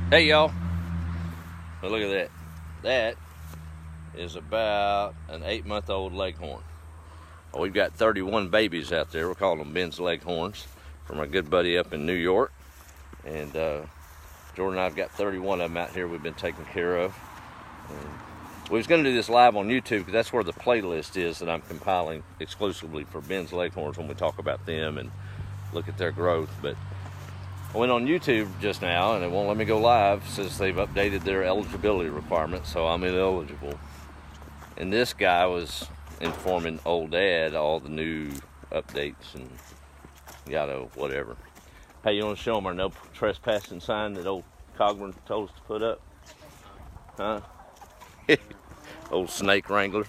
Hey y'all, well, look at that. That is about an 8-month-old Leghorn. We've got 31 babies out there. We're calling them Ben's Leghorns from our good buddy up in New York. And Jordan and I've got 31 of them out here we've been taking care of. And we was going to do this live on YouTube because that's where the playlist is that I'm compiling exclusively for Ben's Leghorns when we talk about them and look at their growth. But I went on YouTube just now and it won't let me go live since they've updated their eligibility requirements, so I'm ineligible. And this guy was informing old dad all the new updates and yada whatever. Hey, you want to show them our no trespassing sign that old Cogburn told us to put up? Huh? Old snake wrangler.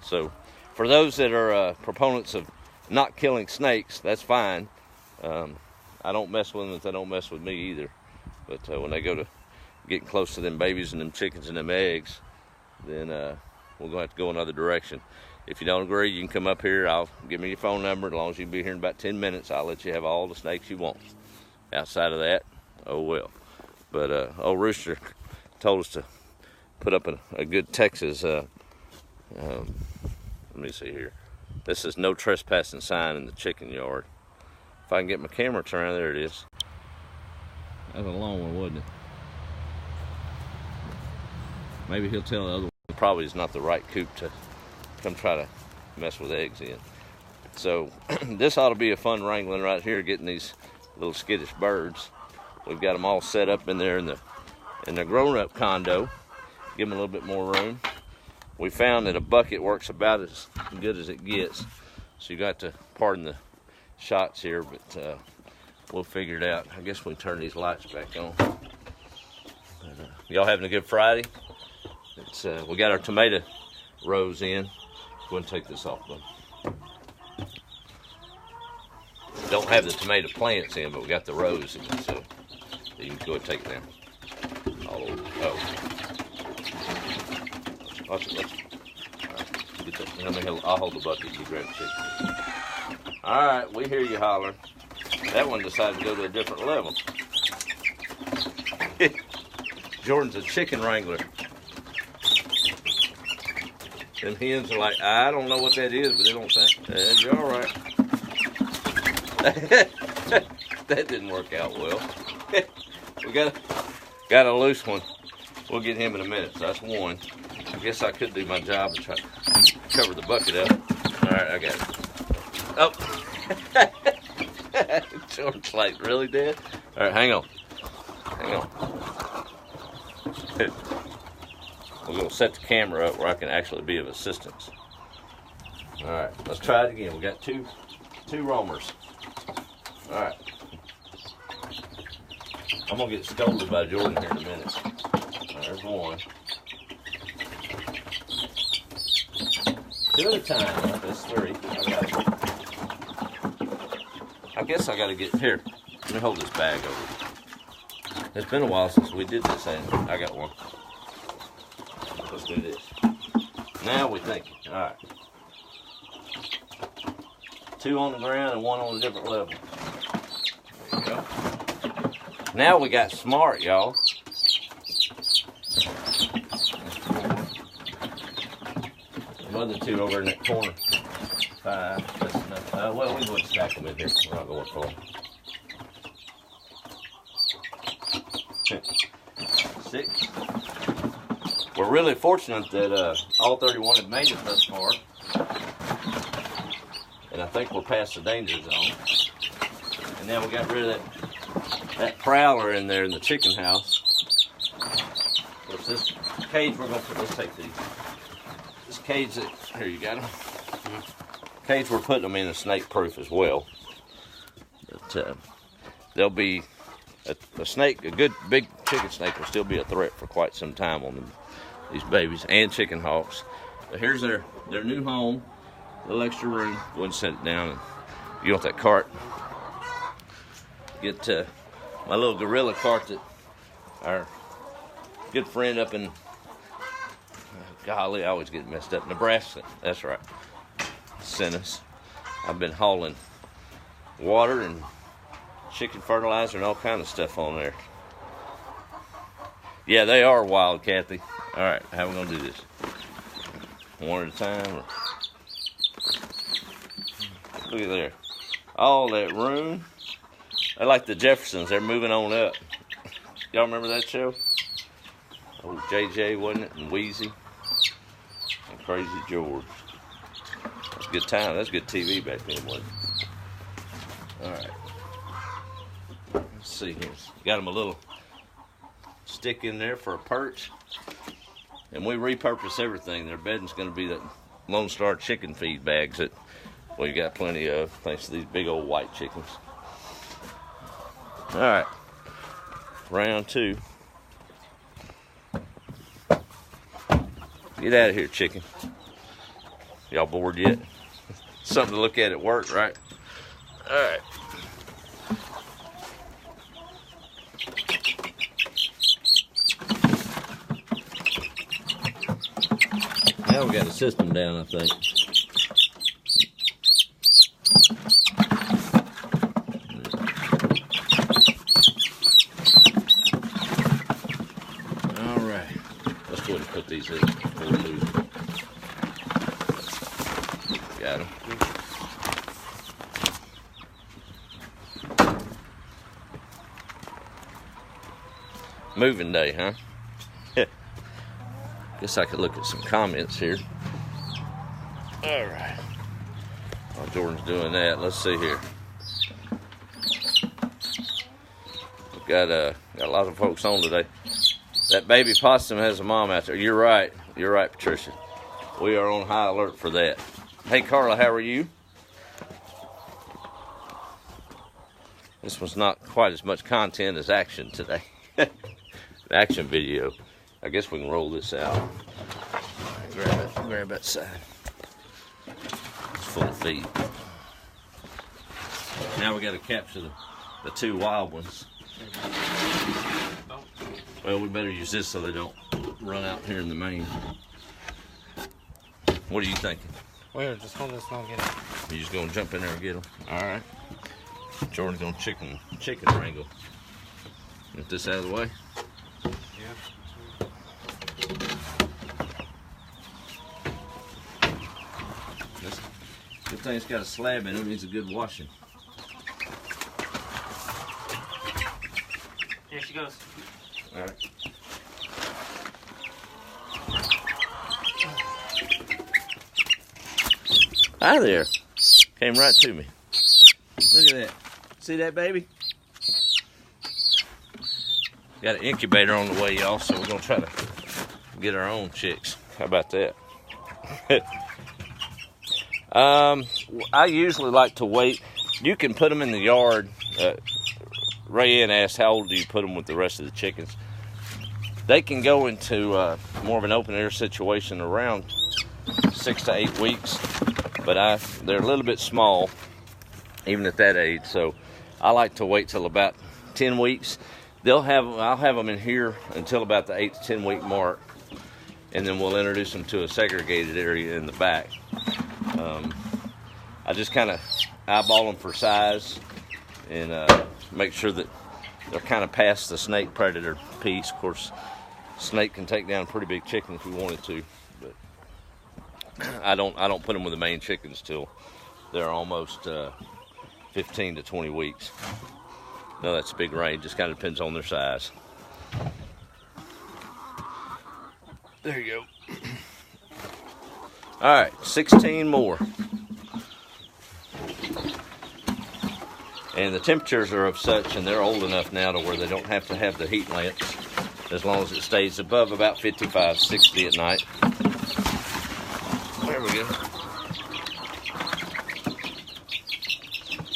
So for those that are proponents of not killing snakes, that's fine. I don't mess with them if they don't mess with me either. But when they go to getting close to them babies and them chickens and them eggs, then we're going to have to go another direction. If you don't agree, you can come up here. I'll give me your phone number. As long as you can be here in about 10 minutes, I'll let you have all the snakes you want. Outside of that, oh well. But old Rooster told us to put up a good Texas, let me see here. This is no trespassing sign in the chicken yard. If I can get my camera turned, there it is. That was a long one, wasn't it? Maybe he'll tell the other one probably is not the right coop to come try to mess with eggs in. So this ought to be a fun wrangling right here, getting these little skittish birds. We've got them all set up in there in the grown-up condo. Give them a little bit more room. We found that a bucket works about as good as it gets. So you got to pardon the shots here, but we'll figure it out. I guess we can turn these lights back on. Y'all having a good Friday? We got our tomato rows in. Go ahead and take this off, bud. Don't have the tomato plants in, but we got the rows in, so you can go ahead and take it down. Watch it. Get that. I'll hold the bucket. You grab the chicken. All right, we hear you holler. That one decided to go to a different level. Jordan's a chicken wrangler. Them hens are like, I don't know what that is, but they don't sound. You're all right. That didn't work out well. We got a loose one. We'll get him in a minute. So that's one. I guess I could do my job and try to cover the bucket up. All right, I got it. Oh. Jordan's like, really, Dad? All right, hang on. We're going to set the camera up where I can actually be of assistance. All right, let's try it again. We got two roamers. All right. I'm going to get scolded by Jordan here in a minute. Right, there's one. Two at a time. That's three. I guess I got to get here. Let me hold this bag over. It's been a while since we did this, and I got one. Let's do this. Now we think. All right. Two on the ground and one on a different level. There you go. Now we got smart, y'all. The other two over in that corner. 5. That's enough. Well, we would stack them in here. We're not going for them. 6. We're really fortunate that all 31 have made it thus far. And I think we're past the danger zone. And now we got rid of that prowler in there in the chicken house. Of course, this cage we're going to put, let's take these. This cage that, here you got them. Cage we're putting them in is snake proof as well. But there'll be a snake, a good big chicken snake will still be a threat for quite some time on them, these babies and chicken hawks. But here's their new home, a little extra room. Go ahead and set it down. And you want that cart? Get my little gorilla cart that our good friend up in, golly, I always get messed up, Nebraska, that's right, sent us. I've been hauling – water and chicken fertilizer and all kind of stuff on there. Yeah, they are wild, Kathy. All right, how are we gonna do this? One at a time. Or... Look at there. All that room. They're like the Jeffersons. They're moving on up. Y'all remember that show? Oh, JJ, wasn't it? And Wheezy. And Crazy George. That's a good time. That's good TV back then, wasn't it? All right. Let's see here. Got them a little stick in there for a perch. And we repurpose everything. Their bedding's going to be that Lone Star chicken feed bags that we've got plenty of, thanks to these big old white chickens. All right. Round 2. Get out of here, chicken. Y'all bored yet? Something to look at work, right? All right. Now we got the system down, I think. All right. Let's go ahead and put these in before we lose them. Got them. Moving day, huh? Guess I could look at some comments here. All right. While Jordan's doing that, let's see here. We've got a lot of folks on today. That baby possum has a mom out there. You're right. You're right, Patricia. We are on high alert for that. Hey, Carla, how are you? This was not quite as much content as action today. The action video. I guess we can roll this out. Grab that side. It's full of feed. Now we got to capture the 2 wild ones. Well, we better use this so they don't run out here in the main. What are you thinking? Well, just hold this and I'll get it. You just gonna jump in there and get them? All right. Jordan's gonna chicken wrangle. Get this out of the way. Yeah. Good thing it's got a slab in it. It needs a good washing. Here she goes. All right. Hi there. Came right to me. Look at that. See that, baby? Got an incubator on the way, y'all, so we're going to try to get our own chicks. How about that? I usually like to wait. You can put them in the yard. Ray Ann asked, how old do you put them with the rest of the chickens? They can go into more of an open air situation around 6 to 8 weeks, but they're a little bit small, even at that age. So I like to wait till about 10 weeks. I'll have them in here until about the 8 to 10 week mark, and then we'll introduce them to a segregated area in the back. I just kind of eyeball them for size and make sure that they're kind of past the snake predator piece. Of course, snake can take down a pretty big chicken if we wanted to, but I don't put them with the main chickens till they're almost 15 to 20 weeks. No, that's a big range. Just kind of depends on their size. There you go. All right, 16 more. And the temperatures are of such, and they're old enough now to where they don't have to have the heat lamps, as long as it stays above about 55, 60 at night. There we go.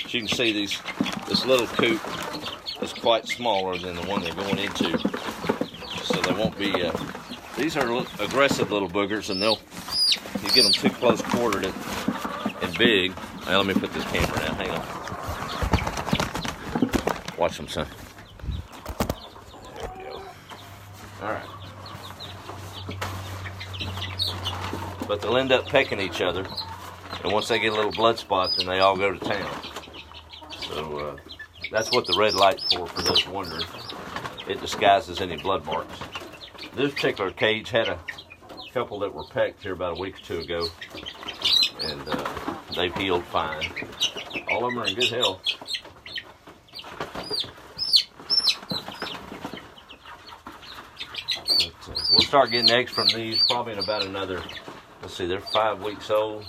As you can see, this little coop is quite smaller than the one they're going into, so they won't be. These are aggressive little boogers, and you get them too close quartered and big. Now let me put this camera down. Hang on. Watch them, son. There we go. All right. But they'll end up pecking each other, and once they get a little blood spot, then they all go to town. So that's what the red light's for those wondering. it disguises any blood marks. This particular cage had a couple that were pecked here about a week or two ago, and they've healed fine. All of them are in good health. But, we'll start getting eggs from these probably in about another, let's see, they're 5 weeks old,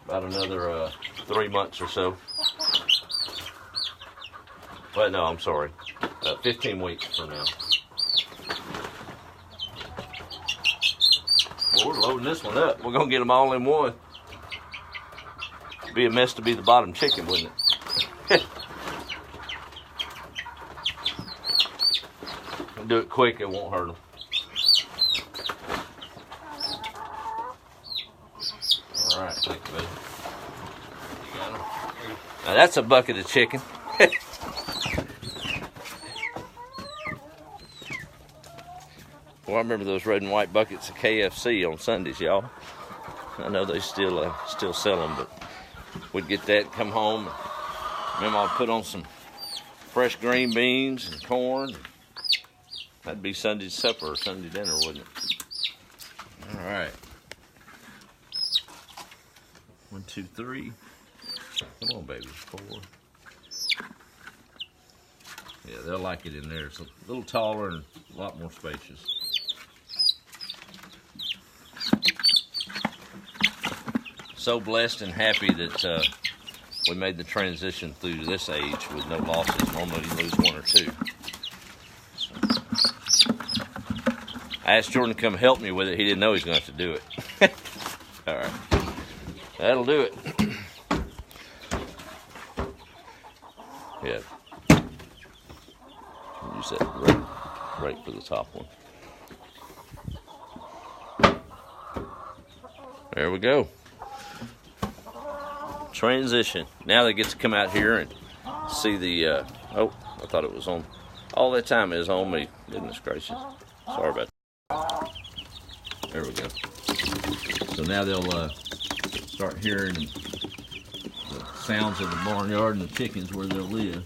about another 3 months or so. Well, no, I'm sorry, 15 weeks from now. Well, we're loading this one up. We're going to get them all in one. It'd be a mess to be the bottom chicken, wouldn't it? We'll do it quick, it won't hurt them. All right, thank you, buddy. You got them? Now that's a bucket of chicken. Well, I remember those red and white buckets of KFC on Sundays, y'all. I know they still sell them, but we'd get that and come home. Remember, I'd put on some fresh green beans and corn. That'd be Sunday's supper or Sunday dinner, wouldn't it? All right. 1, 2, 3. Come on, baby. 4. Yeah, they'll like it in there. It's a little taller and a lot more spacious. So blessed and happy that we made the transition through this age with no losses. Normally you lose 1 or 2. So, I asked Jordan to come help me with it. He didn't know he was going to have to do it. All right. That'll do it. Yeah. Use that right for the top one. There we go. Transition. Now they get to come out here and see the, oh, I thought it was on. All that time is on me. Goodness gracious. Sorry about that. There we go. So now they'll start hearing the sounds of the barnyard and the chickens where they'll live.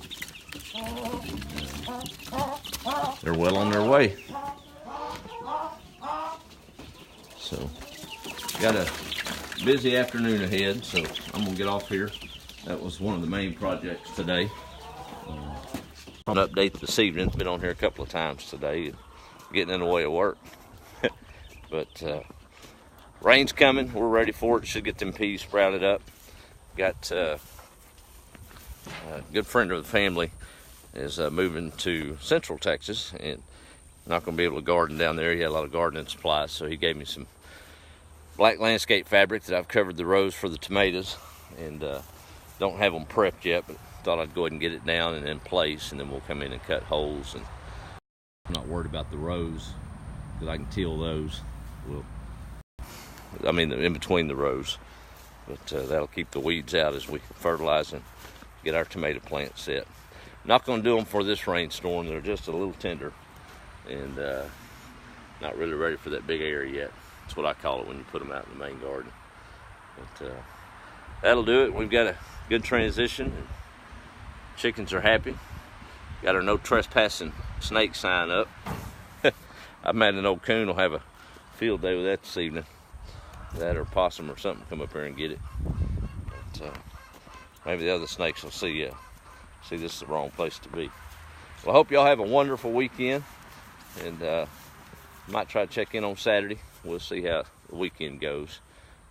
They're well on their way. So, got a busy afternoon ahead, so I'm gonna get off here. That was one of the main projects today. An update this evening. Been on here a couple of times today, getting in the way of work. But rain's coming. We're ready for it. Should get them peas sprouted up. Got a good friend of the family is moving to Central Texas and not going to be able to garden down there. He had a lot of gardening supplies, so he gave me some black landscape fabric that I've covered the rows for the tomatoes, and don't have them prepped yet, but thought I'd go ahead and get it down and in place, and then we'll come in and cut holes. And I'm not worried about the rows because I can till those. I mean, in between the rows, but that'll keep the weeds out as we fertilize and get our tomato plants set. Not going to do them for this rainstorm. They're just a little tender and not really ready for that big area yet. That's what I call it when you put them out in the main garden. But that'll do it. We've got a good transition. And chickens are happy. Got our no trespassing snake sign up. I'm mad an old coon will have a field day with that this evening. That or possum or something come up here and get it. But maybe the other snakes will see this is the wrong place to be. Well, I hope y'all have a wonderful weekend, and might try to check in on Saturday. We'll see how the weekend goes.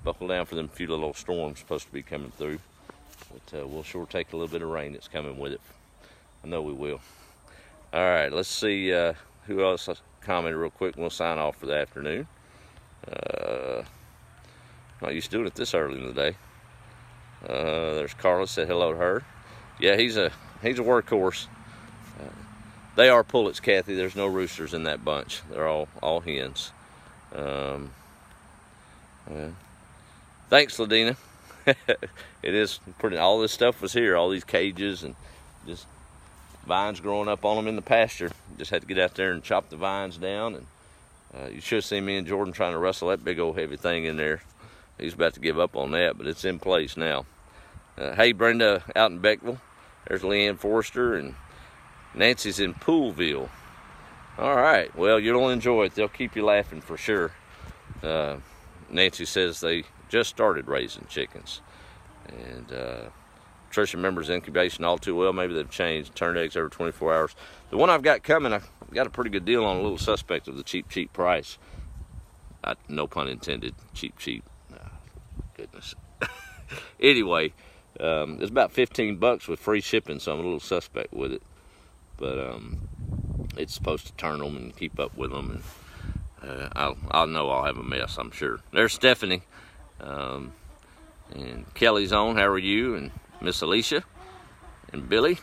Buckle down for them few little storms supposed to be coming through, but we'll sure take a little bit of rain that's coming with it. I know we will. All right, let's see who else commented real quick, and we'll sign off for the afternoon. Not used to doing it this early in the day. There's Carla, said hello to her. Yeah, he's a workhorse. They are pullets, Kathy. There's no roosters in that bunch. They're all hens. Thanks, Ladina. It is pretty. All this stuff was here. All these cages and just vines growing up on them in the pasture. Just had to get out there and chop the vines down. And you should see me and Jordan trying to wrestle that big old heavy thing in there. He's about to give up on that, but it's in place now. Hey, Brenda out in Beckville. There's Leanne Forrester, and Nancy's in Poolville. All right. Well, you'll enjoy it. They'll keep you laughing for sure. Nancy says they just started raising chickens, and Tricia remembers incubation all too well. Maybe they've changed. Turned eggs every 24 hours. The one I've got coming, I got a pretty good deal on a little suspect of the cheap price. No pun intended. Cheap. Goodness. Anyway, it's about $15 with free shipping, so I'm a little suspect with it. But it's supposed to turn them and keep up with them, and I'll know I'll have a mess, I'm sure. There's Stephanie, and Kelly's on. How are you? And Miss Alicia, and Billy,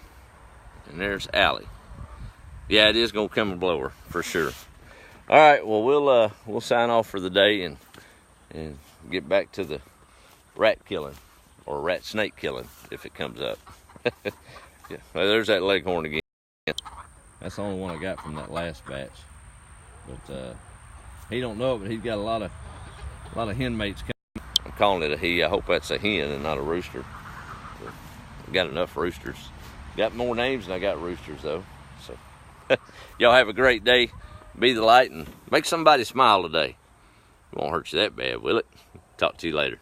and there's Allie. Yeah, it is gonna come a blower for sure. All right, well we'll sign off for the day and get back to the rat killing or rat snake killing if it comes up. Yeah, well, there's that leghorn again. That's the only one I got from that last batch, but he don't know it, but he's got a lot of hen mates coming. I'm calling it a he. I hope that's a hen and not a rooster. We got enough roosters. Got more names than I got roosters though. So y'all have a great day. Be the light and make somebody smile today. It won't hurt you that bad, will it? Talk to you later.